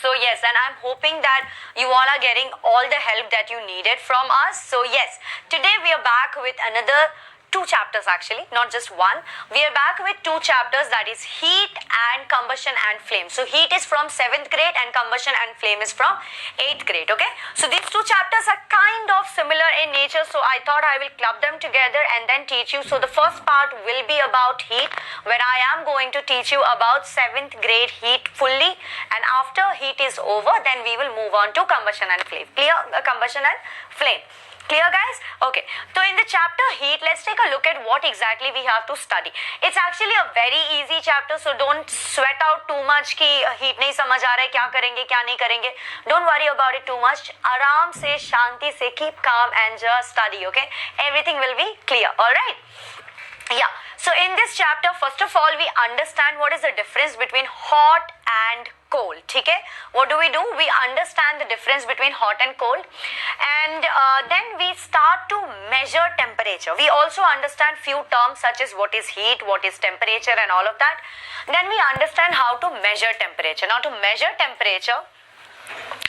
So yes, and I'm hoping that you all are getting all the help that you needed from us. So yes, today we are back with another two chapters, actually, not just one. We are back with two chapters, that is heat and combustion and flame. So heat is from 7th grade and combustion and flame is from 8th grade. Okay, so these two chapters are kind of similar in nature, so I thought I will club them together and then teach you. So the first part will be about heat, where I am going to teach you about 7th grade heat fully, and after heat is over, then we will move on to combustion and flame. Clear? Combustion and flame. Clear, guys? Okay, so in the chapter heat, let's take a look at what exactly we have to study. It's actually a very easy chapter, so don't sweat out too much कि heat नहीं समझ आ रहा है, क्या करेंगे क्या नहीं करेंगे. Don't worry about it too much. आराम से, शांति से, keep calm and just study. Okay, everything will be clear. All right. Yeah, so in this chapter, first of all, we understand what is the difference between hot and cold. ठीक है? What do? We understand the difference between hot and cold, and then we start to measure temperature. We also understand few terms such as what is heat, what is temperature, and all of that. Then we understand how to measure temperature. Now, to measure temperature,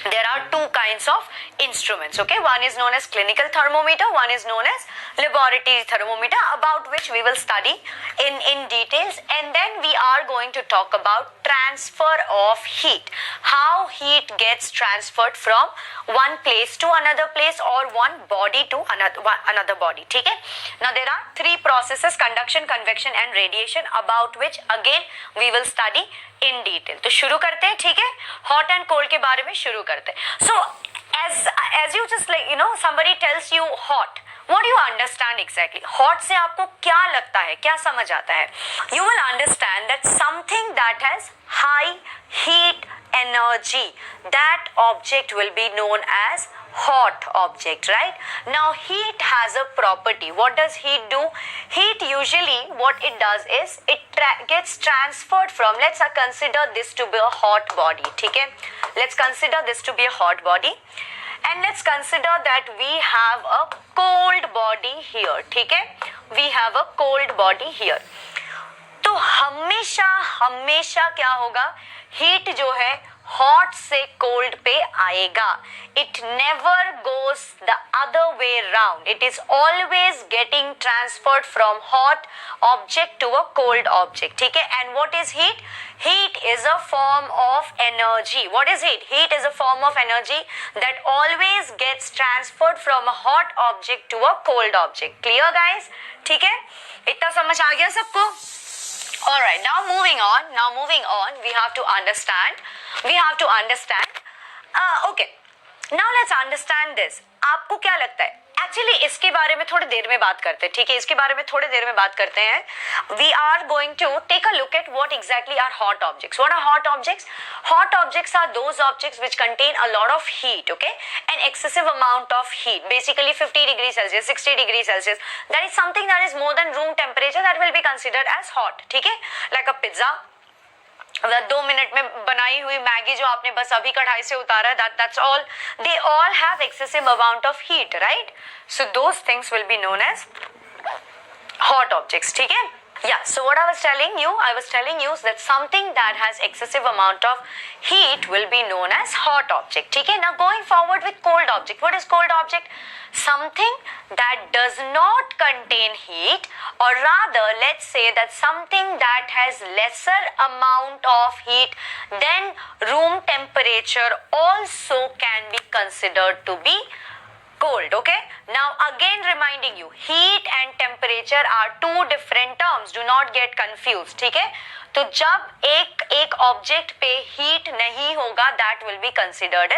there are two kinds of instruments. Okay, one is known as clinical thermometer, one is known as laboratory thermometer, about which we will study in details. And then we are going to talk about transfer of heat, how heat gets transferred from one place to another place or one body to another body. ठीक है? Now there are three processes: conduction, convection and radiation, about which again we will study in detail. तो शुरू करते हैं, ठीक है? Hot and cold के बारे में शुरू करते हैं. So as you just like, you know, somebody tells you hot, what do you understand exactly? Hot से आपको क्या लगता है, क्या समझ आता है? You will understand that something that has high heat energy, that object will be known as hot object, right? Now heat has a property. What does heat do? Heat usually what it does is it gets transferred from, let's consider this to be a hot body. ठीक है? Let's consider this to be a hot body, and let's consider that we have a cold body here. ठीक है? We have a cold body here. तो हमेशा हमेशा क्या होगा? Heat जो है हॉट से कोल्ड पे आएगा. It never goes the other way round. It is always getting transferred from hot object to a cold object. ठीक है? And what is heat? Heat is a form of energy. What is heat? Heat is a form of energy that always gets transferred from a hot object to a cold object. Clear, guys? ठीक है? इतना समझ आ गया सबको? Alright, now moving on, we have to understand. Okay, now let's understand this. आपको क्या लगता है? एक्चुअली इसके बारे में थोड़ी देर में बात करते हैं. ठीक है, इसके बारे में थोड़ी देर में बात करते हैं. We are going to take a look at what exactly are hot objects. What are hot objects? Hot objects are those objects which contain a lot of heat, okay, an excessive amount of heat, basically 50 degrees Celsius, 60 degrees Celsius. That is something that is more than room temperature, that will be considered as hot. ठीक है? Like a pizza, 2 minute में बनाई हुई Maggi जो आपने बस अभी कढ़ाई से उतारा है, that's all. They all have excessive amount of heat, right? So those things will be known as hot objects. ठीक है? Yeah, so what I was telling you that something that has excessive amount of heat will be known as hot object. ठीक है? Now going forward with cold object. What is cold object? Something that does not contain heat, or rather let's say that something that has lesser amount of heat than room temperature also can be considered to be cold. Okay, now again reminding you, heat and temperature are two different terms. Do not get confused. ठीक है? तो जब एक object पे heat नहीं होगा, that will be considered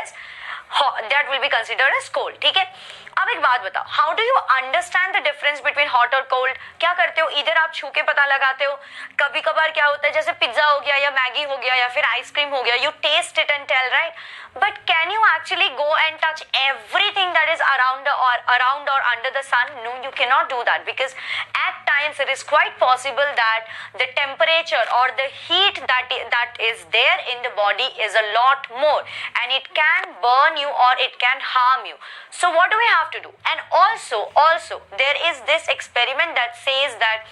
as cold. ठीक है? अब एक बात बताओ, how do you understand the difference between hot और कोल्ड? क्या करते हो? इधर आप छू के पता लगाते हो. कभी कभार क्या होता है, जैसे पिज्जा हो गया या मैगी हो गया या फिर आइसक्रीम हो गया, you taste it and tell, right? But can you actually go and touch everything that is around or under the sun? No, you cannot do that, because at times it is quite possible that the temperature or the heat that is there in the body is a lot more, and it can burn you or it can harm you. So what do we have to do? And also there is this experiment that says that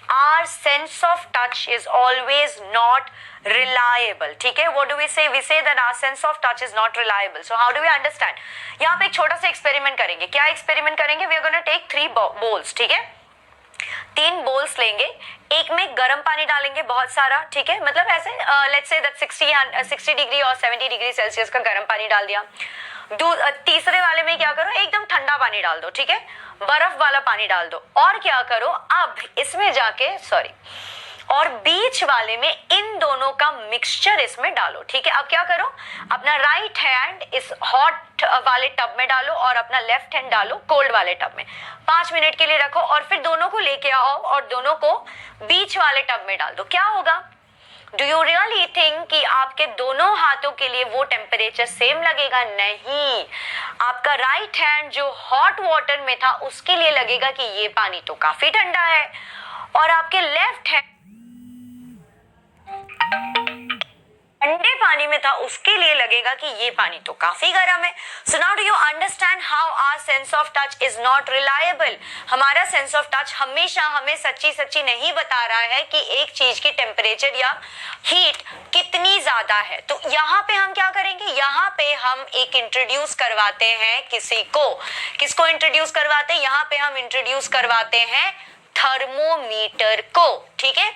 our sense of touch is always not reliable. ठीक है, what do we say? We say that our sense of touch is not reliable. So how do we understand? यहाँ पे एक छोटा सा experiment करेंगे. क्या experiment करेंगे? We are going to take 3 bowls. ठीक है, 3 बोल्स लेंगे, एक में गर्म पानी डालेंगे बहुत सारा, ठीक है, मतलब ऐसे लेट्स से दैट 60 डिग्री और 70 डिग्री सेल्सियस का गर्म पानी डाल दिया. तीसरे वाले में क्या करो, एकदम ठंडा पानी डाल दो, ठीक है, बर्फ वाला पानी डाल दो. और क्या करो, अब इसमें जाके और बीच वाले में इन दोनों का मिक्सचर इसमें डालो. ठीक है, अब क्या करो, अपना राइट हैंड इस हॉट वाले टब में डालो और अपना लेफ्ट हैंड डालो कोल्ड वाले टब में. 5 मिनट के लिए रखो और फिर दोनों को लेके आओ और दोनों को बीच वाले टब में डाल दो. क्या होगा? डू यू रियली थिंक कि आपके दोनों हाथों के लिए वो टेम्परेचर सेम लगेगा? नहीं. आपका राइट हैंड जो हॉट वाटर में था उसके लिए लगेगा कि ये पानी तो काफी ठंडा है, और आपके लेफ्ट हैंड ठंडे पानी में था उसके लिए लगेगा कि ये पानी तो काफी गर्म है. So now do you understand how our sense of touch is not reliable. हमारा सेंस ऑफ टच हमेशा हमें सच्ची सच्ची नहीं बता रहा है कि एक चीज की टेम्परेचर या हीट कितनी ज्यादा है. तो यहाँ पे हम क्या करेंगे, यहाँ पे हम एक इंट्रोड्यूस करवाते हैं किसको इंट्रोड्यूस करवाते हैं, यहाँ पे हम इंट्रोड्यूस करवाते हैं थर्मोमीटर को. ठीक है,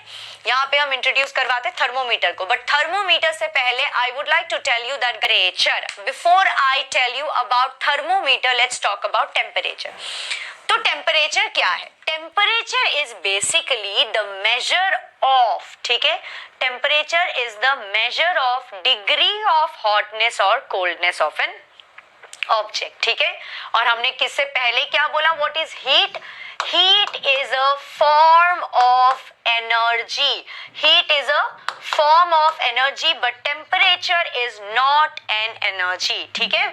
यहाँ पे हम इंट्रोड्यूस करवाते हैं थर्मोमीटर को. बट थर्मोमीटर से पहले I would like to tell you that temperature. Before I tell you about thermometer, let's talk about temperature. तो टेम्परेचर क्या है? Temperature is basically the measure of, ठीक है, temperature is the measure of degree of hotness और coldness of an object. ठीक है, और हमने किससे पहले क्या बोला, what is heat? Heat is a form of energy. Heat is a form of energy, but temperature is not an energy. ठीक है?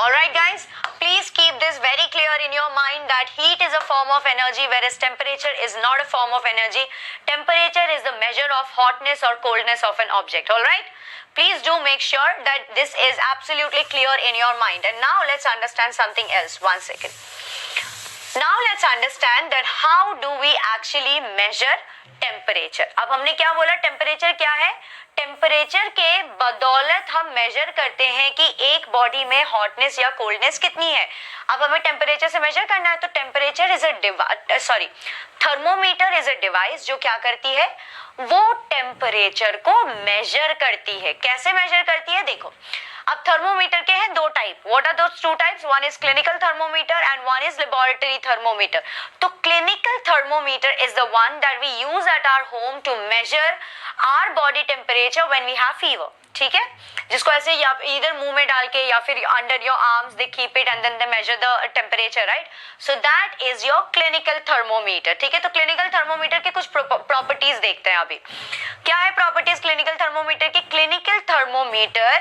Alright guys, please keep this very clear in your mind that heat is a form of energy whereas temperature is not a form of energy. Temperature is the measure of hotness or coldness of an object. Alright? Please do make sure that this is absolutely clear in your mind. And now let's understand something else. One second. Now let's understand that how do we actually measure temperature. अब हमने क्या बोला, temperature क्या है? Temperature के बदौलत हम major करते हैं कि एक बॉडी में हॉटनेस या कोल्डनेस कितनी है. अब हमें टेम्परेचर से मेजर करना है, तो temperature is a thermometer is a device जो क्या करती है, वो टेम्परेचर को मेजर करती है. कैसे मेजर करती है? देखो, अब थर्मोमीटर के हैं 2 type. What are those 2 types? One is clinical thermometer and one is laboratory thermometer. तो clinical thermometer is the one that we use at our home to measure our body temperature when we have fever. ठीक है, जिसको ऐसे या इधर मुंह में डाल के या फिर under your arms they keep it and then they measure the temperature, right? So that is your clinical thermometer. ठीक है, तो क्लिनिकल थर्मोमीटर के कुछ प्रॉपर्टीज देखते हैं अभी. क्या है प्रॉपर्टीज क्लिनिकल थर्मोमीटर की? क्लिनिकल थर्मोमीटर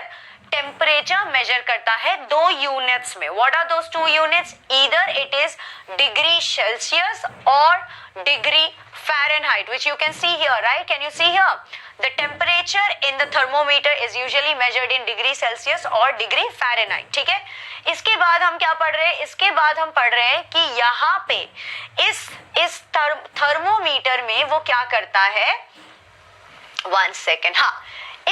टेम्परेचर मेजर करता है 2 यूनिट्स में. What are those 2 units? Either it is degree Celsius और degree Fahrenheit, which you can see here, right? Can you see here? The temperature in the thermometer is usually measured in degree Celsius or degree Fahrenheit. ठीक है, इसके बाद हम क्या पढ़ रहे हैं? इसके बाद हम पढ़ रहे हैं कि यहाँ पे इस थर्मोमीटर में वो क्या करता है. 1 सेकेंड. हाँ,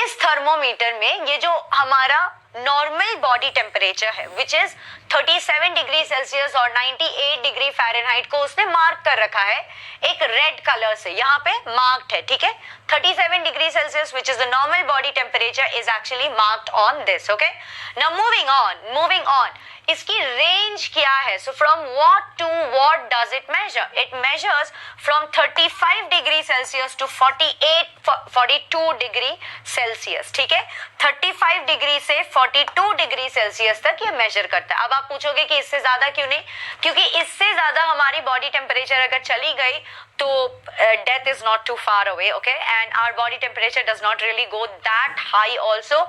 इस थर्मोमीटर में ये जो हमारा नॉर्मल बॉडी टेम्परेचर है विच इज 37 डिग्री सेल्सियस और 98 डिग्री फ़ारेनहाइट को उसने मार्क कर रखा है एक रेड कलर से. यहाँ पे मार्क्ड है. ठीक है, 37 degree Celsius which is the normal body temperature is actually marked on this. Okay, now moving on इसकी रेंज क्या है? So from what to what does it measure? It measures from 35 degree Celsius to 42 degree Celsius. ठीक है, 35 degree से 42 degree Celsius तक ये major करता है. अब आप पूछोगे कि इससे ज्यादा क्यों नहीं? क्योंकि इससे ज्यादा हमारी बॉडी टेम्परेचर अगर चली गई तो death is not too far away, okay, and our body temperature does not really go that high also.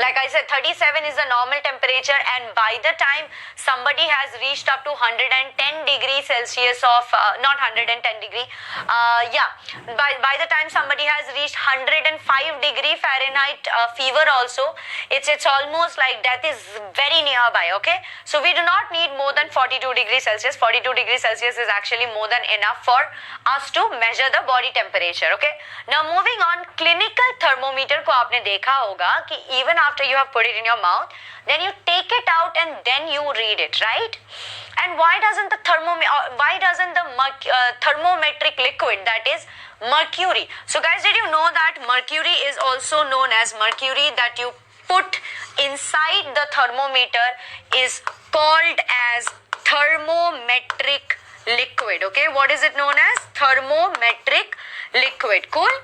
Like I said, 37 is the normal temperature, and by the time somebody has reached up to 110 degree Celsius of not 110 degree, by the time somebody has reached 105 degree Fahrenheit fever also, it's almost almost like death is very nearby, okay? So we do not need more than 42 degrees Celsius. 42 degrees Celsius is actually more than enough for us to measure the body temperature, okay? Now moving on, clinical thermometer को आपने देखा होगा कि even after you have put it in your mouth, then you take it out and then you read it, right? And why doesn't the thermometric liquid, that is mercury? So guys, did you know that mercury is also known as mercury that you put inside the thermometer is called as thermometric liquid, okay? What is it known as? Thermometric liquid. Cool?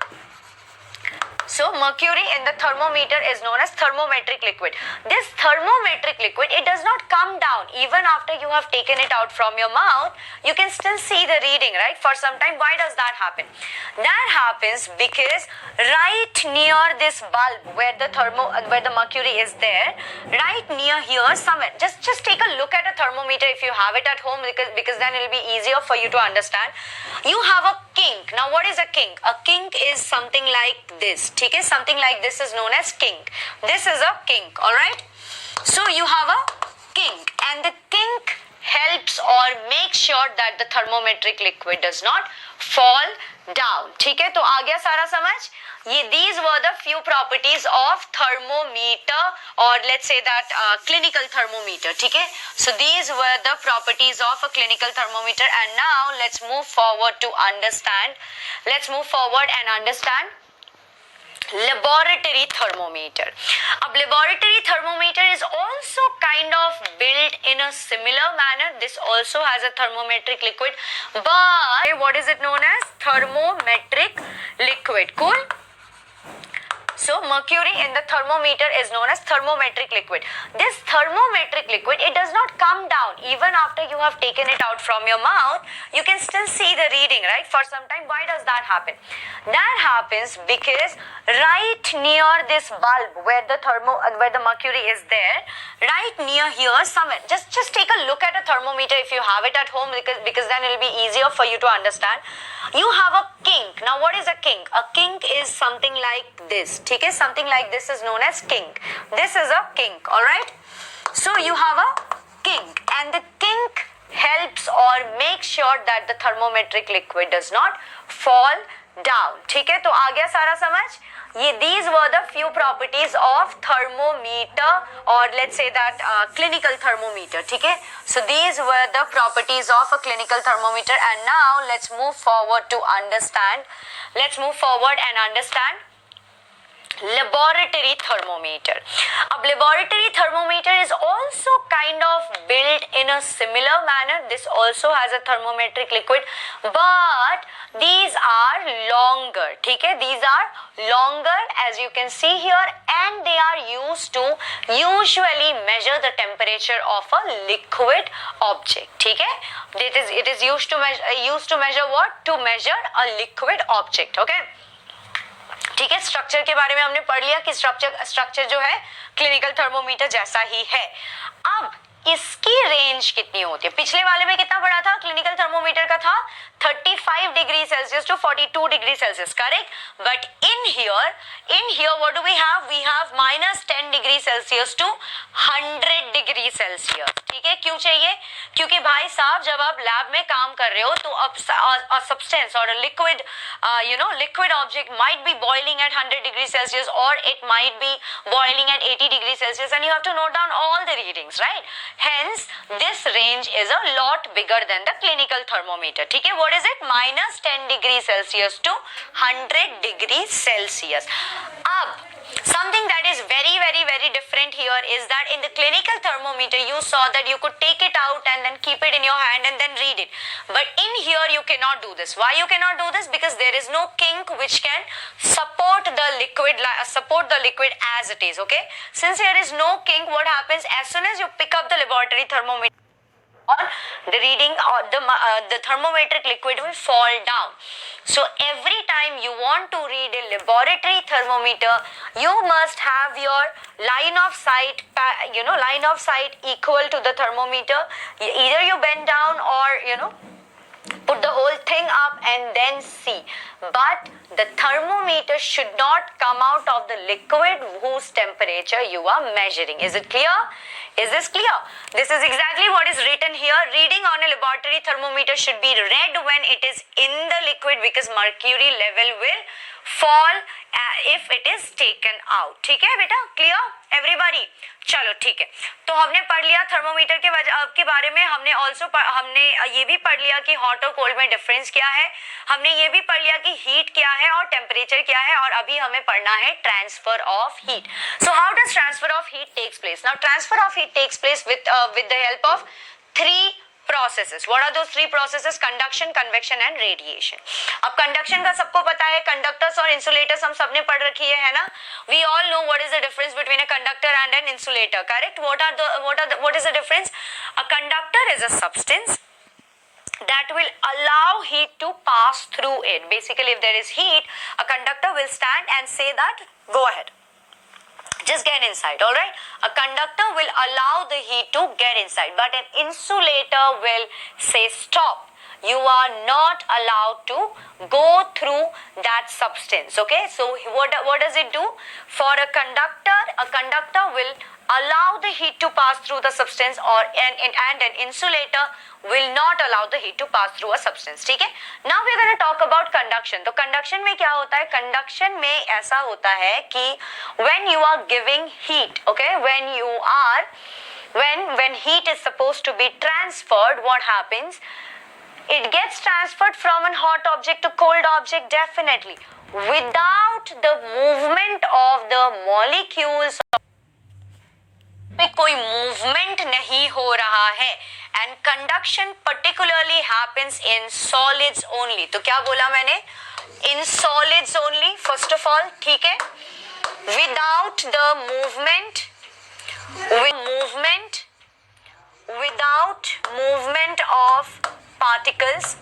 So mercury in the thermometer is known as thermometric liquid. This thermometric liquid, it does not come down. Even after you have taken it out from your mouth, you can still see the reading, right? For some time. Why does that happen? That happens because right near this bulb where the mercury is there, right near here somewhere, just take a look at a thermometer if you have it at home, because then it will be easier for you to understand. You have a kink. Now what is a kink? A kink is something like this. Okay, something like this is known as kink. This is a kink, all right? So you have a kink, and the kink helps or makes sure that the thermometric liquid does not fall down. ठीक है, तो आ गया सारा समझ? These were the few properties of thermometer, or let's say that clinical thermometer. ठीक है, so these were the properties of a clinical thermometer, and now let's move forward to understand. Let's move forward and understand laboratory thermometer. A laboratory thermometer is also kind of built in a similar manner. This also has a thermometric liquid, but what is it known as? Thermometric liquid. Cool? So mercury in the thermometer is known as thermometric liquid. This thermometric liquid, it does not come down. Even after you have taken it out from your mouth, you can still see the reading, right? For some time. Why does that happen? That happens because right near this bulb where the mercury is there, right near here somewhere, just take a look at a thermometer if you have it at home, because then it will be easier for you to understand. You have a kink. Now what is a kink? A kink is something like this. Okay, something like this is known as kink. This is a kink, all right? So you have a kink, and the kink helps or makes sure that the thermometric liquid does not fall down. ठीक है, तो आ गया सारा समझ? These were the few properties of thermometer, or let's say that clinical thermometer. ठीक है, so these were the properties of a clinical thermometer, and now let's move forward to understand. Let's move forward and understand laboratory thermometer. A laboratory thermometer is also kind of built in a similar manner. This also has a thermometric liquid, but these are longer. ठीक है, these are longer, as you can see here, and they are used to usually measure the temperature of a liquid object. ठीक है, it is used to measure what? To measure a liquid object. Okay. ठीक है, structure के बारे में हमने पढ़ लिया कि स्ट्रक्चर जो है क्लिनिकल थर्मोमीटर जैसा ही है. अब इसकी रेंज कितनी होती है? पिछले वाले में कितना बड़ा था? क्लिनिकल थर्मोमीटर का था 35 degree Celsius to 42 degree Celsius, correct? But in here what do we have? We have -10 degree Celsius to 100 degree Celsius. ठीक है, क्यों चाहिए? क्योंकि भाई साहब जब आप लैब में काम कर रहे हो तो अब सब्सटेंस और liquid liquid object might be boiling at 100 degree Celsius, और it might be boiling at 80 degree Celsius, and you have to note down all the readings, right? Hence, this range is a lot bigger than the clinical thermometer. ठीक है, what is it? -10 degree Celsius to 100 degree Celsius. अब something that is very different here is that in the clinical thermometer you saw that you could take it out and then keep it in your hand and then read it. But in here you cannot do this. Why you cannot do this? Because there is no kink which can support the liquid as it is. Okay, since there is no kink, what happens? As soon as you pick up the laboratory thermometer, the reading or the thermometric liquid will fall down. So every time you want to read a laboratory thermometer, you must have your line of sight equal to the thermometer. Either you bend down or put the whole thing up and then see. But the thermometer should not come out of the liquid whose temperature you are measuring. Is it clear? Is this clear? This is exactly what is written here. Reading on a laboratory thermometer should be read when it is in the liquid because mercury level will fall if it is taken out. ठीक है बेटा? Clear? Everybody? चलो ठीक है, तो हमने पढ़ लिया थर्मोमीटर के बारे में. हमने ये भी पढ़ लिया कि हॉट और कोल्ड में डिफरेंस क्या है. हमने ये भी पढ़ लिया कि हीट क्या है और टेम्परेचर क्या है. और अभी हमें पढ़ना है transfer of heat. So how does transfer of heat takes place? Now transfer of heat takes place with the help of three processes. What are those three processes? Conduction, convection and radiation. अब conduction का सबको पता है, conductors और insulators हम सबने पढ़ रखी है ना? We all know what is the difference between a conductor and an insulator, correct? What is the difference? A conductor is a substance that will allow heat to pass through it. Basically, if there is heat, a conductor will stand and say that, go ahead, just get inside. All right, a conductor will allow the heat to get inside, but an insulator will say stop, you are not allowed to go through that substance. Okay, so what does it do? For a conductor will allow the heat to pass through the substance, and an insulator will not allow the heat to pass through a substance. ठीक है? Now we are going to talk about conduction. तो conduction में क्या होता है? Conduction में ऐसा होता है कि when you are giving heat, okay, when heat is supposed to be transferred, what happens? It gets transferred from a hot object to cold object, definitely, without the movement of the molecules. में कोई movement नहीं हो रहा है. And conduction particularly happens in solids only. तो क्या बोला मैंने? In solids only, first of all. ठीक है, without the movement of particles.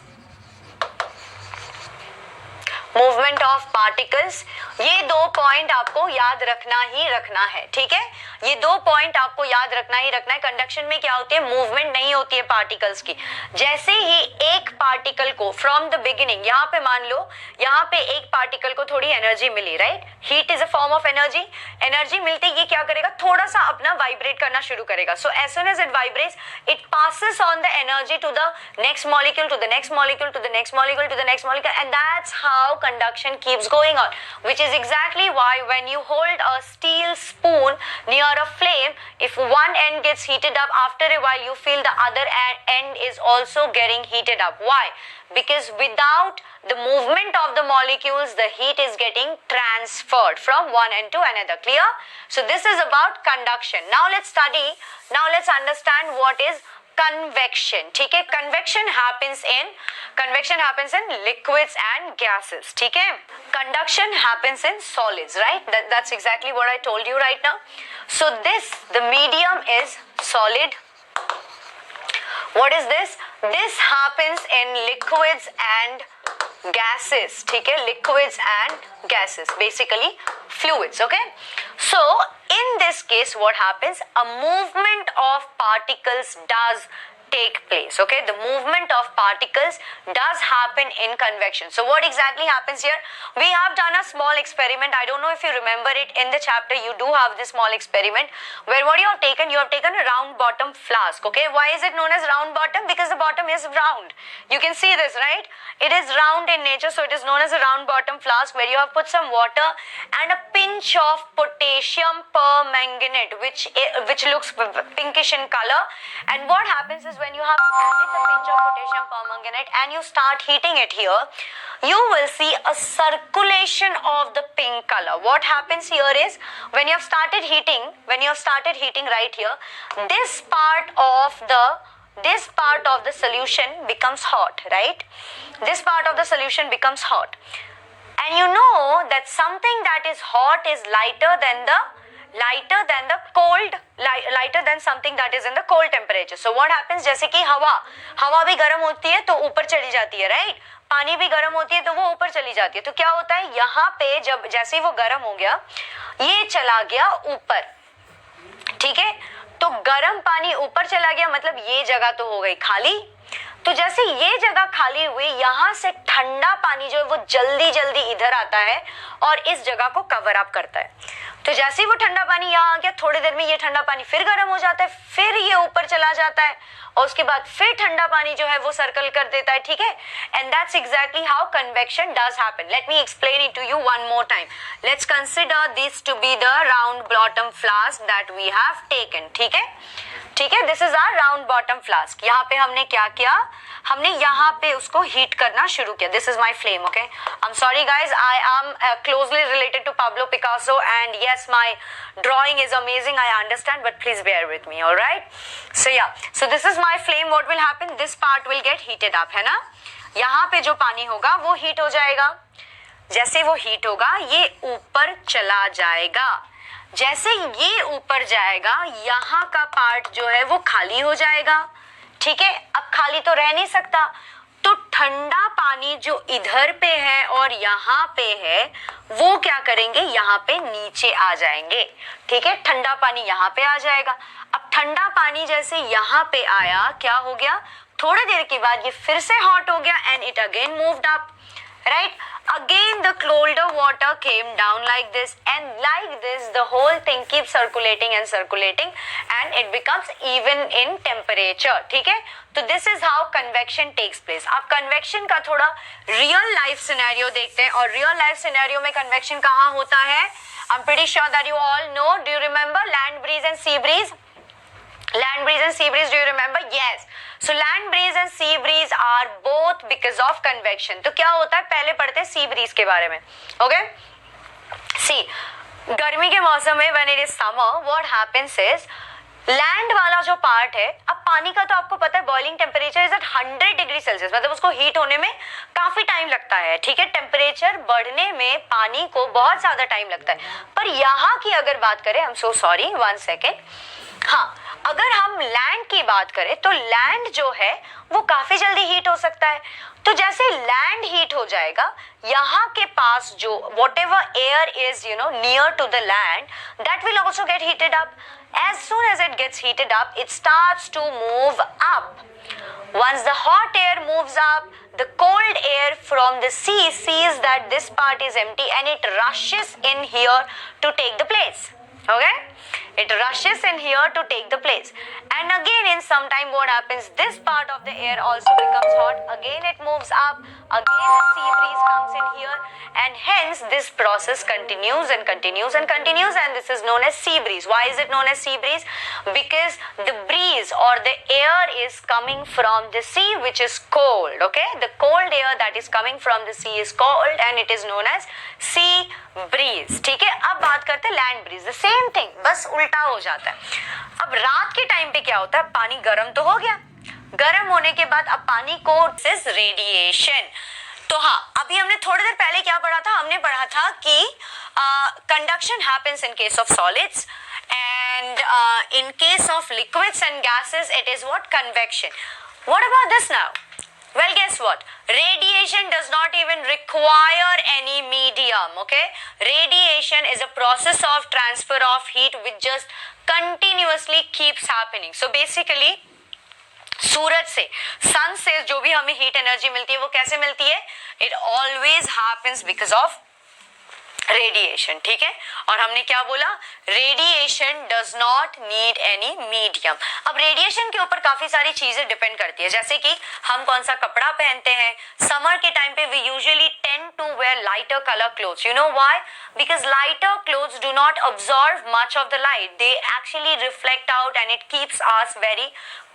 ये दो पॉइंट आपको याद रखना ही रखना है. ठीक है, ये दो पॉइंट आपको याद रखना ही रखना है. कंडक्शन में क्या होती है? मूवमेंट नहीं होती है पार्टिकल्स की. जैसे ही एक पार्टिकल को फ्रॉम द बिगिनिंग, यहाँ पे मान लो यहाँ पे एक पार्टिकल को थोड़ी एनर्जी मिली, right? Heat is a form of energy. Energy मिलते ये क्या करेगा? थोड़ा सा अपना वाइब्रेट करना शुरू करेगा. So as soon as it vibrates, it passes on the energy to the next molecule, to the next molecule, to the next molecule, to the next molecule, and that's how conduction keeps going on, which is exactly why when you hold a steel spoon near a flame, if one end gets heated up, after a while you feel the other end is also getting heated up. Why? Because without the movement of the molecules, the heat is getting transferred from one end to another. Clear? So this is about conduction. Now let's understand what is convection. ठीक है, convection happens in liquids and gases. ठीक है, conduction happens in solids, right? That's exactly what I told you right now. So the medium is solid. What is this? This happens in liquids and gases. ठीक है, liquids and gases, basically fluids. Okay, so in this case what happens? A movement of particles does take place. Okay, the movement of particles does happen in convection. So what exactly happens here? We have done a small experiment. I don't know if you remember it. In the chapter you do have this small experiment where what you have taken a round bottom flask. Okay, why is it known as round bottom? Because the bottom is round. You can see this, right? It is round in nature, so it is known as a round bottom flask, where you have put some water and a pinch of potassium permanganate, which looks pinkish in color. And what happens is when you have added the pinch of potassium permanganate and you start heating it here, you will see a circulation of the pink color. What happens here is when you have started heating right here, this part of the solution becomes hot, right? This part of the solution becomes hot, and you know that something that is hot is lighter than something that is in the cold temperature. So what happens? जैसे कि हवा भी गर्म होती है तो ऊपर चली जाती है, राइट? पानी भी गर्म होती है तो वो ऊपर चली जाती है. तो क्या होता है यहाँ पे, जब जैसे ही वो गर्म हो गया, ये चला गया ऊपर. ठीक है, तो गर्म पानी ऊपर चला गया, मतलब ये जगह तो हो गई खाली. तो जैसे ये जगह खाली हुई, यहाँ से ठंडा पानी जो है वो जल्दी जल्दी इधर आता है और इस जगह को कवर अप करता है। तो जैसे ही वो ठंडा पानी यहाँ आ गया, थोड़ी देर में ये ठंडा पानी फिर गर्म हो जाता है, फिर ये ऊपर चला जाता है और उसके बाद फिर ठंडा पानी जो है वो सर्कल कर देता है, ठीक है। And that's exactly how convection does happen. Let me explain it to you one more time. Let's consider this to be the round bottom flask that we have taken, ठीक है, ठीक है। This is our round bottom flask. यहाँ पे हमने क्या किया, हमने यहाँ पे उसको हीट करना शुरू किया। This is my flame, okay. I am sorry guys, I am closely related to Pablo Picasso and yes, my drawing is amazing, I understand, but please bear with me, all right? So yeah, so this is my flame. What will happen, this part will get heated up, है ना। यहाँ पे जो पानी होगा वो heat हो जाएगा। जैसे वो हीट होगा ये ऊपर चला जाएगा। जैसे ये ऊपर जाएगा, यहाँ का पार्ट जो है वो खाली हो जाएगा, ठीक है। अब खाली तो रह नहीं सकता, तो ठंडा पानी जो इधर पे है और यहाँ पे है वो क्या करेंगे, यहाँ पे नीचे आ जाएंगे, ठीक है। ठंडा पानी यहाँ पे आ जाएगा। अब ठंडा पानी जैसे यहाँ पे आया, क्या हो गया, थोड़ी देर के बाद ये फिर से हॉट हो गया and it again moved up, right? Again the colder water came down like this, and like this the whole thing keeps circulating and circulating and it becomes even in temperature, ठीक है। तो this is how convection takes place। अब convection का थोड़ा real life scenario देखते हैं, और real life scenario में convection कहाँ होता है। I'm pretty sure that you all know, do you remember land breeze and sea breeze? Land breeze and sea breeze, do you remember? Yes. So land breeze and sea breeze are both because of convection। तो क्या होता है, पहले पढ़ते हैं sea breeze के बारे में, okay? See, गर्मी के मौसम में when it is summer, what happens is land वाला जो पार्ट है, अब पानी का तो आपको पता है boiling temperature is at 100 degree Celsius, मतलब उसको हीट होने में काफी टाइम लगता है, ठीक है। टेम्परेचर बढ़ने में पानी को बहुत ज्यादा टाइम लगता है। पर यहाँ की अगर बात करें, I am so sorry, 1 second, हाँ, अगर हम लैंड की बात करें तो लैंड जो है वो काफी जल्दी हीट हो सकता है। तो जैसे लैंड हीट हो जाएगा, यहाँ के पास जो whatever air is near to the land, that will also get heated up. As soon as it gets heated up, it starts to move up. Once the hot air moves up, the cold air from the sea sees that this part is empty and it rushes in here to take the place. Okay? It rushes in here to take the place. And again in some time what happens, this part of the air also becomes hot. Again it moves up. Again the sea breeze comes in here. And hence this process continues and continues and continues, and this is known as sea breeze. Why is it known as sea breeze? Because the breeze or the air is coming from the sea which is cold. Okay? The cold air that is coming from the sea is cold and it is known as sea breeze. ठीक है, अब बात करते हैं land breeze. The same thing, बस उल्टा हो जाता है। अब रात के टाइम पे क्या होता है, पानी गर्म तो हो गया, गर्म होने के बाद अब पानी को रेडिएशन। तो हाँ, अभी हमने थोड़ी देर पहले क्या पढ़ा था, हमने पढ़ा था कि conduction happens in case of solids and in case of liquids and gases it is what, convection. What about this now? Well, guess what? Radiation does not even require any medium, okay? Radiation is a process of transfer of heat which just continuously keeps happening. So basically, सूरज से, सन से जो भी हमें heat energy मिलती है वो कैसे मिलती है? It always happens because of radiation, ठीक है। और हमने क्या बोला, radiation does not need any medium. अब रेडिएशन के ऊपर काफी सारी चीजें डिपेंड करती है, जैसे कि हम कौन सा कपड़ा पहनते हैं। समर के टाइम पे we usually tend to wear lighter colour clothes. You know why? Because lighter clothes do not absorb much of the light, they actually reflect out and it keeps us very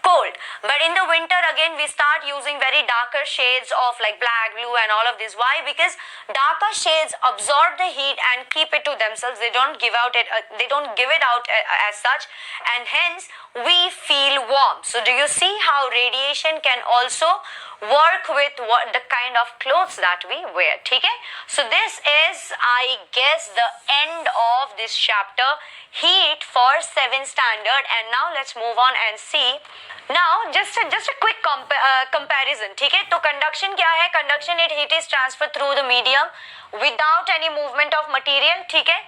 cold. But in the winter again we start using very darker shades of like black, blue and all of this. Why? Because darker shades absorb the heat and keep it to themselves. They don't give it out as such, and hence we feel warm. So do you see how radiation can also work with the kind of clothes that we wear? ठीक है? So this is, I guess, the end of this chapter, heat for 7th standard. And now let's move on and see. Now just a quick comparison, ठीक है? तो conduction क्या है? Conduction, heat is transferred through the medium without any movement of material, ठीक है?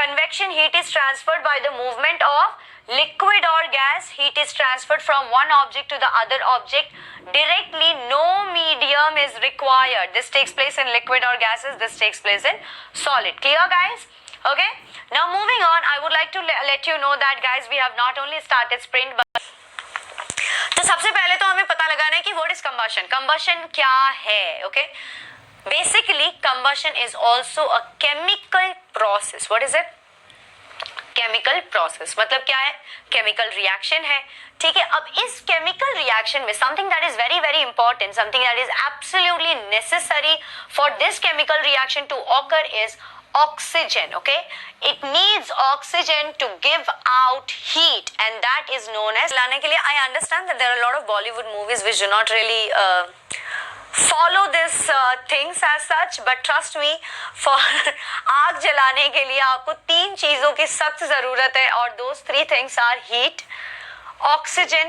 Convection, heat is transferred by the movement of liquid or gas, heat is transferred from one object to the other object directly. No medium is required. This takes place in liquid or gases. This takes place in solid. Clear, guys? Okay. Now moving on, I would like to let you know that, guys, we have not only started sprint but तो सबसे पहले तो हमें पता लगाना है कि what is combustion. Combustion क्या है? Okay. Basically, combustion is also a chemical process. What is it? Chemical process. मतलब क्या है? केमिकल रिएक्शन है. ठीक है. अब इस केमिकल रिएक्शन में something that is very very important, something that is absolutely necessary for this chemical reaction to occur is oxygen. Okay, it needs oxygen to give out heat, and that is known as लाने के लिए. I understand that there are a lot of Bollywood movies which do not really follow this things as such, but trust me, for आग जलाने के लिए आपको 3 चीजों की सख्त जरूरत है, और those 3 things are heat, oxygen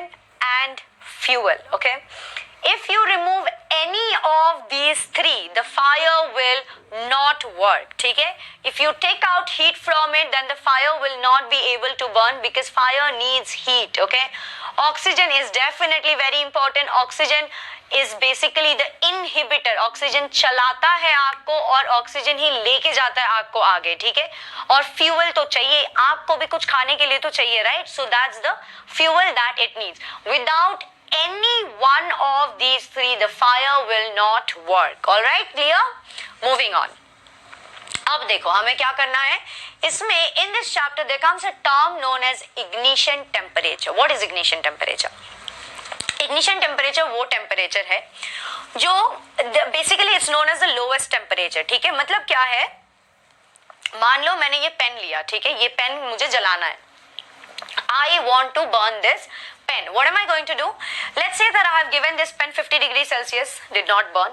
and fuel. Okay, if you remove any of these 3, the fire will not work. ठीक है. If you take out heat from it, then the fire will not be able to burn because fire needs heat. Okay, oxygen is definitely very important. Oxygen is basically the inhibitor. Oxygen चलाता है आग को और oxygen ही लेके जाता है आग को आगे. ठीक है. और फ्यूल तो चाहिए, आग को भी कुछ खाने के लिए तो चाहिए, right? So that's the fuel that it needs. Without any one of these 3, the fire will not work. All right, clear? Moving on. अब देखो हमें क्या करना है इसमें. in this chapter there comes a term known as ignition temperature. What is ignition temperature? ignition temperature वो temperature है जो basically it's known as the lowest temperature. ठीक है. मतलब क्या है, मान लो मैंने ये पेन लिया. ठीक है. ये पेन मुझे जलाना है. I want to burn this pen. What am I going to do? Let's say that I have given this pen 50 degrees Celsius, did not burn.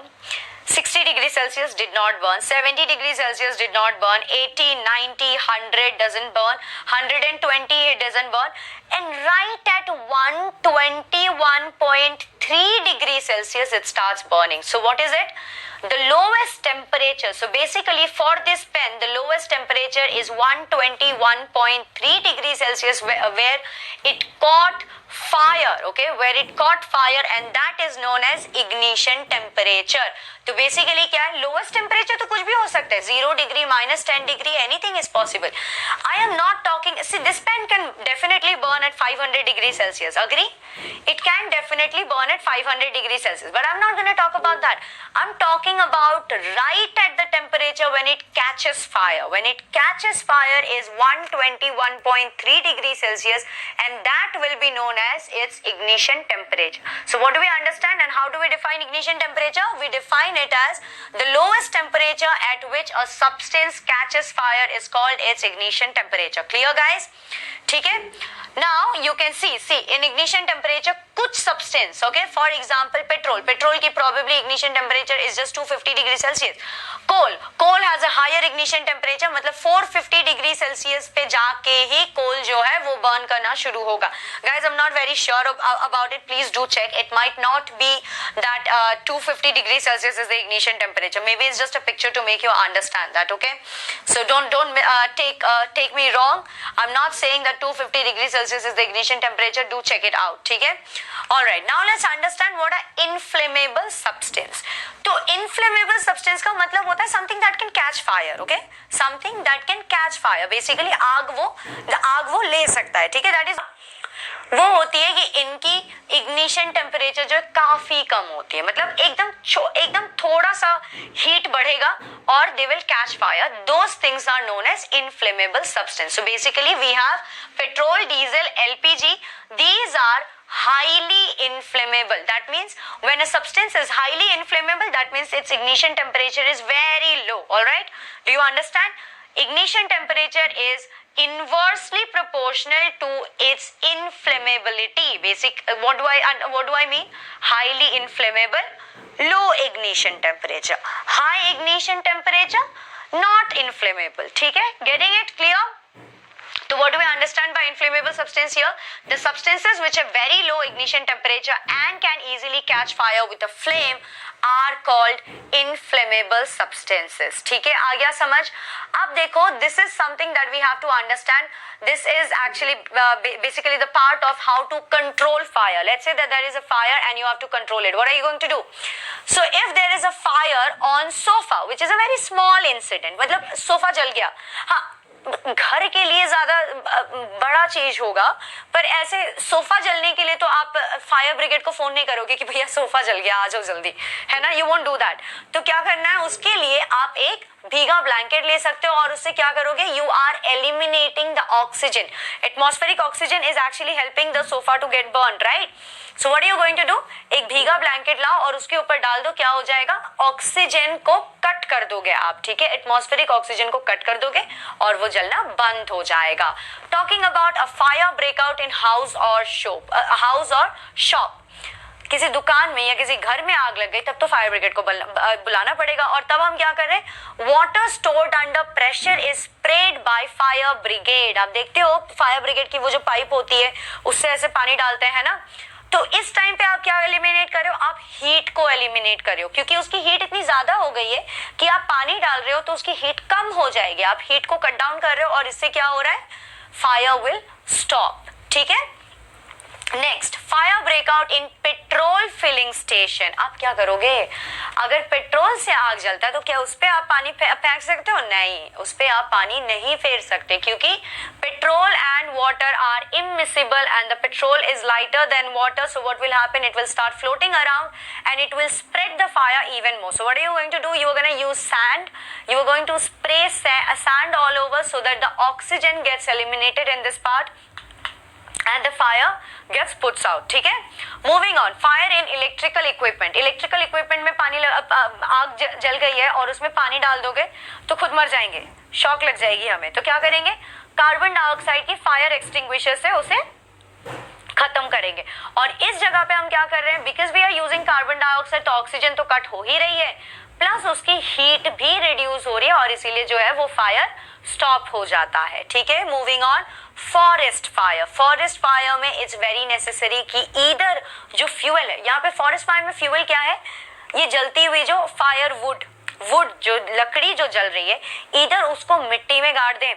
60 degrees Celsius did not burn. 70 degrees Celsius did not burn. 80, 90, 100 doesn't burn. 120 it doesn't burn. And right at 121.3 degrees Celsius it starts burning. So what is it? The lowest temperature. So basically for this pen the lowest temperature is 121.3 degrees Celsius where it caught fire. Okay, where it caught fire, and that is known as ignition temperature. तो basically क्या है, lowest temperature तो कुछ भी हो सकता है, 0 degree, -10 degree, anything is possible. I am not talking, see this pen can definitely burn at 500 degree Celsius. Agree? It can definitely burn at 500 degree Celsius, but I am not gonna talk about that. I am talking about right at the temperature when it catches fire. When it catches fire is 121.3 degree Celsius, and that will be known as its ignition temperature. So what do we understand and how do we define ignition temperature? We define it as the lowest temperature at which a substance catches fire is called its ignition temperature. Clear, guys? ठीक है. Now you can see in ignition temperature कुछ substance, okay, for example petrol की probably ignition temperature is just 250 degree Celsius. coal has a higher ignition temperature, मतलब 450 degree Celsius पे जाके ही coal जो है वो burn करना शुरू होगा. Guys, I'm not very sure about it. Please do check. It might not be that 250 degree Celsius is the ignition temperature. Maybe it's just a picture to make you understand that. Okay, so don't take me wrong. I'm not saying that 250 degree Celsius is the ignition temperature. Do check it out. ठीक है. All right. Now let's understand what are inflammable substance. तो inflammable substance का मतलब होता है something that can catch fire. Okay, something that can catch fire. Basically आग वो ले सकता है. ठीक है. That is वो होती है कि इनकी इग्निशन टेम्परेचर जो काफी कम होती है, मतलब एकदम थोड़ा सा हीट बढ़ेगा और they will catch fire. Those things are known as inflammable substance. So basically we have petrol, diesel, LPG. These are highly inflammable. That means when a substance is highly inflammable, that means its ignition temperature is very low. All right, do you understand? Ignition temperature is inversely proportional to its inflammability. What do I mean? Highly inflammable, low ignition temperature. High ignition temperature, not inflammable. ठीक है? Getting it clear? So what do we understand by inflammable substance here? The substances which have very low ignition temperature and can easily catch fire with a flame are called inflammable substances. ठीक है, आ गया समझ? अब देखो, this is something that we have to understand. This is actually basically the part of how to control fire. Let's say that there is a fire and you have to control it. What are you going to do? So if there is a fire on sofa, which is a very small incident, मतलब sofa जल गया, हाँ घर के लिए ज्यादा बड़ा चीज होगा, पर ऐसे सोफा जलने के लिए तो आप फायर ब्रिगेड को फोन नहीं करोगे कि भैया सोफा जल गया आ जाओ जल्दी, है ना, यू वोंट डू दैट. तो क्या करना है, उसके लिए आप एक भीगा ब्लैंकेट ले सकते हो और उससे क्या करोगे, you are eliminating the oxygen. Atmospheric oxygen is actually helping the sofa to get burn, right. So what are you going to do, एक भीगा ब्लैंकेट लाओ और उसके ऊपर डाल दो, क्या हो जाएगा, ऑक्सीजन को कट कर दोगे आप, ठीक है, एटमॉस्फेरिक ऑक्सीजन को कट कर दोगे और वो जलना बंद हो जाएगा. Talking about a fire breakout in house और शॉप, किसी दुकान में या किसी घर में आग लग गई तब तो फायर ब्रिगेड को बुलाना पड़ेगा. और तब हम क्या कर रहे हैं, water stored under pressure is spread by fire brigade. आप देखते हो फायर ब्रिगेड की वो जो पाइप होती है उससे ऐसे पानी डालते हैं ना, तो इस टाइम पे आप क्या एलिमिनेट कर रहे हो, आप हीट को एलिमिनेट कर रहे हो, क्योंकि उसकी हीट इतनी ज्यादा हो गई है कि आप पानी डाल रहे हो तो उसकी हीट कम हो जाएगी. आप हीट को कट डाउन कर रहे हो और इससे क्या हो रहा है, फायर विल स्टॉप. ठीक है, next, fire breakout in petrol filling station. आप क्या करोगे, अगर पेट्रोल से आग जलता है तो क्या उस पे आप पानी फेंक सकते हो, नहीं, उस पे आप पानी नहीं फेर सकते, क्योंकि petrol and water are immiscible and the petrol is lighter than water. So what will happen, it will start floating around and it will spread the fire even more. So what are you going to do, you are going to use sand, you are going to spray sand all over so that the oxygen gets eliminated in this part and the fire gets puts out. ठीक है, moving on, fire in electrical equipment. Electrical equipment में पानी आग जल गई है और उसमें पानी डाल दोगे तो खुद मर जाएंगे, शॉक लग जाएगी हमें. तो क्या करेंगे, कार्बन डाइऑक्साइड की फायर एक्सटिंग्विशर से उसे खत्म करेंगे. और इस जगह पे हम क्या कर रहे हैं, because we are using carbon dioxide तो ऑक्सीजन तो कट हो ही रही है, प्लस उसकी हीट भी रिड्यूस हो रही है और इसीलिए जो है वो फायर स्टॉप हो जाता है. ठीक है, moving on, forest fire. Forest fire में इट्स वेरी नेसेसरी कि ईदर जो फ्यूल है, यहाँ पे फॉरेस्ट फायर में फ्यूल क्या है, ये जलती हुई जो फायर वुड जो लकड़ी जो जल रही है, ईदर उसको मिट्टी में गाड़ दें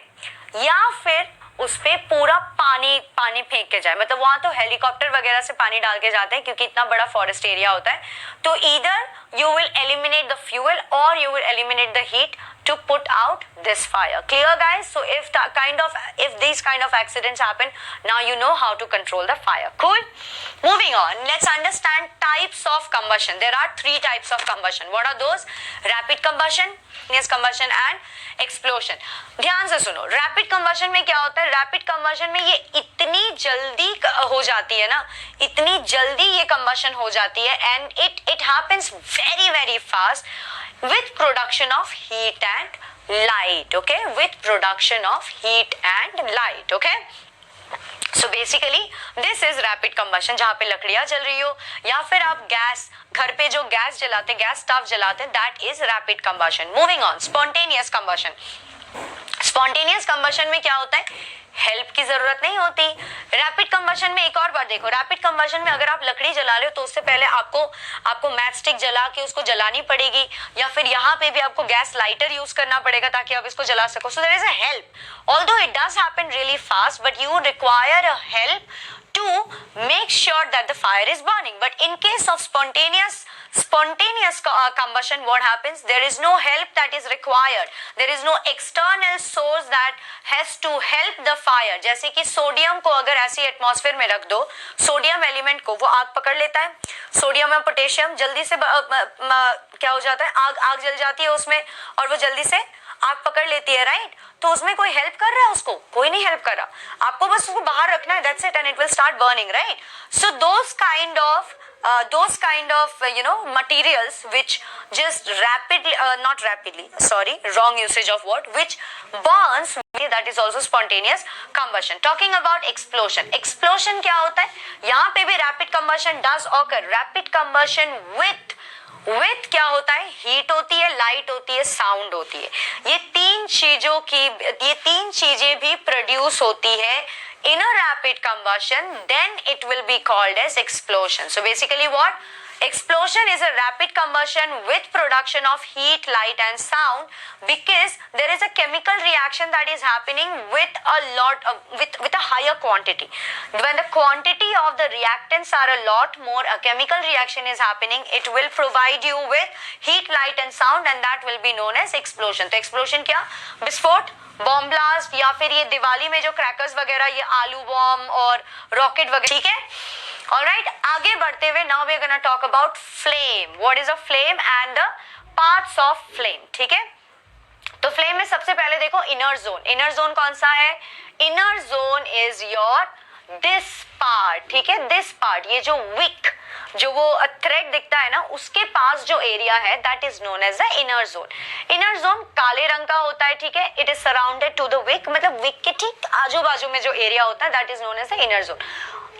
या फिर उस पे पूरा पानी फेंक के जाए. मतलब वहां तो हेलीकॉप्टर वगैरह से पानी डाल के जाते हैं क्योंकि इतना बड़ा फॉरेस्ट एरिया होता है. तो either you will eliminate the fuel or you will eliminate the heat to put out this fire. Clear guys? So if these kind of accidents happen, now you know how to control the fire. Cool? Moving on, let's understand types of combustion. There are 3 types of combustion. What are those? Rapid combustion, spontaneous combustion and explosion. ध्यान से सुनो, rapid combustion में क्या होता है, rapid combustion में ये इतनी जल्दी हो जाती है ना, इतनी जल्दी ये कंबशन हो जाती है and it happens very very fast with production of heat and light. Okay, with production of heat and light. Okay, so basically this is rapid combustion, जहाँ पे लकड़ियाँ जल रही हो या फिर आप गैस, घर पे जो गैस जलाते, गैस स्टोव जलाते, that is rapid combustion. Moving on, spontaneous combustion. Spontaneous combustion में क्या होता है, हेल्प की जरूरत नहीं होती. रैपिड कंबशन में एक और बात देखो, रैपिड कंबशन में अगर आप लकड़ी जला रहे हो तो उससे पहले आपको मैच स्टिक जला के उसको जलानी पड़ेगी या फिर यहाँ पे भी आपको गैस लाइटर यूज करना पड़ेगा ताकि आप इसको जला सको. So there is a help, although it does happen really fast but you require a help to make sure that the fire is burning. But in case of spontaneous combustion, what happens, there is no help that is required, there is no external source that has to help the fire. जैसे कि sodium को अगर ऐसे atmosphere में रख दो, sodium element को, वो आग पकड़ लेता है, सोडियम और पोटेशियम जल्दी से क्या हो जाता है, आग जल जाती है उसमें और वो जल्दी से आग पकड़ लेती है, राइट. तो उसमें कोई हेल्प कर रहा है, उसको कोई नहीं हेल्प कर रहा, आपको बस उसको बाहर रखना है, that's it, and it will start burning, right. So those kind of materials which just wrong usage of word, which burns, that is also spontaneous combustion. Talking about explosion क्या होता है, यहाँ पे भी rapid combustion does occur. Rapid combustion with with क्या होता है, heat होती है, लाइट होती है, साउंड होती है। ये तीन चीजें भी प्रोड्यूस होती है in a rapid combustion, then it will be called as explosion. So basically what? Explosion is a rapid combustion with production of heat, light and sound, because there is a chemical reaction that is happening with with a higher quantity. When the quantity of the reactants are a lot more, a chemical reaction is happening, it will provide you with heat, light and sound, and that will be known as explosion. तो explosion क्या? विस्फोट, bomb blast, या फिर ये दिवाली में जो crackers वगैरह, ये आलू बॉम्ब और रॉकेट वगैरह, ठीक है। ऑलराइट, आगे बढ़ते हुए now we are gonna talk about flame. What is a flame and the parts of flame, ठीक है। तो फ्लेम में सबसे पहले देखो इनर जोन। इनर जोन कौन सा है? Inner zone is your this part, ठीक है, दिस पार्ट, ये जो विक, जो वो थ्रेड दिखता है ना, उसके पास जो एरिया है that is known as the inner zone. Inner zone काले रंग का होता है, ठीक है। It is surrounded to the wick, मतलब विक के ठीक आजू बाजू में जो एरिया होता है that is known as the inner zone.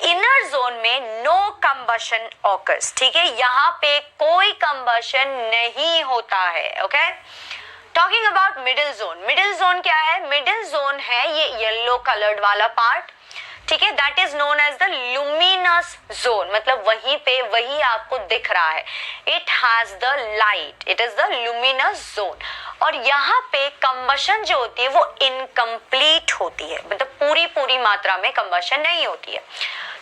Inner zone में नो कंबशन ऑकर्स, ठीक है, यहाँ पे कोई कंबशन नहीं होता है, okay. Talking about middle zone. Middle zone क्या है? मिडिल जोन है ये येलो कलर्ड वाला पार्ट, ठीक है, that is known as the luminous zone, मतलब वहीं पे वही आपको दिख रहा है, it has the light, it is the luminous zone. और यहाँ पे कंबशन जो होती है वो इनकम्प्लीट होती है, मतलब पूरी मात्रा में कंबशन नहीं होती है।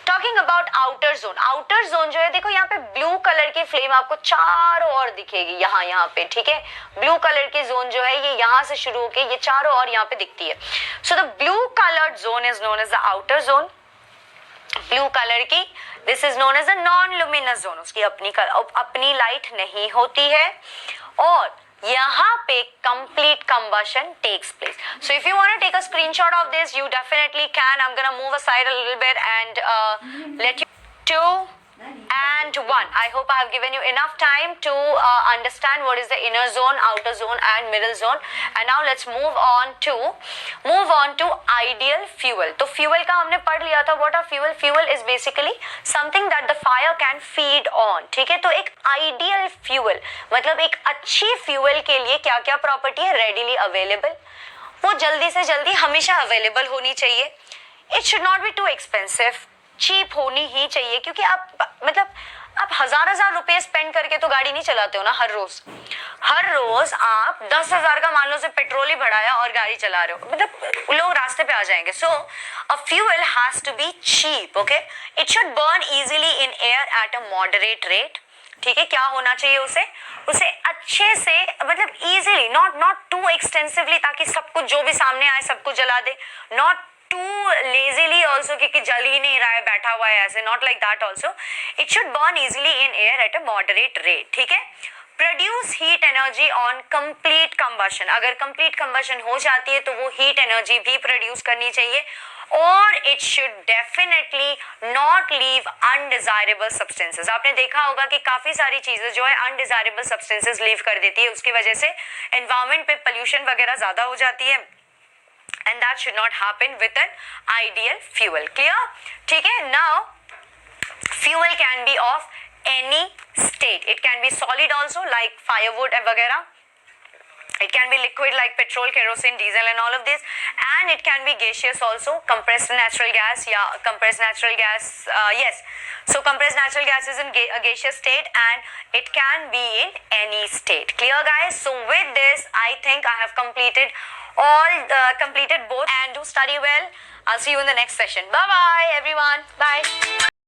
Talking about outer zone. Outer zone जो है, देखो यहाँ पे ब्लू कलर की फ्लेम आपको चारों ओर दिखेगी, यहाँ पे, ठीक है। ब्लू कलर की जोन जो है ये यहाँ से शुरू होके ये चारों ओर यहाँ पे दिखती है। So the blue coloured zone is known as the outer zone. Blue colour की, this is known as a non luminous zone, उसकी अपनी लाइट नहीं होती है, और यहाँ पे complete combustion takes place. So if you want to take a screenshot of this, you definitely can. I'm gonna move aside a little bit and let you 2 and 1. I hope I have given you enough time to understand what is the inner zone, outer zone and middle zone. And now let's move on to ideal fuel. तो fuel का हमने पढ़ लिया था. What are fuel? Fuel is basically something that the fire can feed on. ठीक है, तो एक ideal fuel मतलब एक अच्छी fuel के लिए क्या क्या प्रॉपर्टी है? Readily available, वो जल्दी से जल्दी हमेशा अवेलेबल होनी चाहिए. It should not be too expensive, cheap होनी ही चाहिए, क्योंकि आप हजार रुपए स्पेंड करके तो गाड़ी नहीं चलाते हो ना हर रोज आप 10,000 का मान लो से पेट्रोल ही बढ़ाया और गाड़ी चला रहे हो, मतलब लोग रास्ते पे आ जाएंगे. So a fuel has to be cheap, okay. It should burn easily in air at a moderate rate. ठीक है, क्या होना चाहिए उसे अच्छे से, मतलब इजीली, नॉट टू एक्सटेंसिवली, ताकि सब कुछ जो भी सामने आए सबको जला दे, नॉट too lazily also क्योंकि जल ही नहीं रहा है, बैठा हुआ है ऐसे, not like that also. It should burn easily in air at a moderate rate. ठीक है, produce heat energy on complete combustion. अगर complete combustion हो जाती है तो वो heat energy भी produce करनी चाहिए, और it should definitely not leave undesirable substances. आपने देखा होगा कि काफी सारी चीजें जो है undesirable substances leave कर देती है, उसकी वजह से environment पे pollution वगैरह ज्यादा हो जाती है. And that should not happen with an ideal fuel. Clear? ठीक है. Now fuel can be of any state. It can be solid also like firewood and वगैरह. It can be liquid like petrol, kerosene, diesel and all of this, and it can be gaseous also, compressed natural gas. Yeah, compressed natural gas, yes. So compressed natural gas is in a gaseous state and it can be in any state. Clear guys? So with this I think I have completed both, and do study well. I'll see you in the next session. Bye bye everyone. Bye.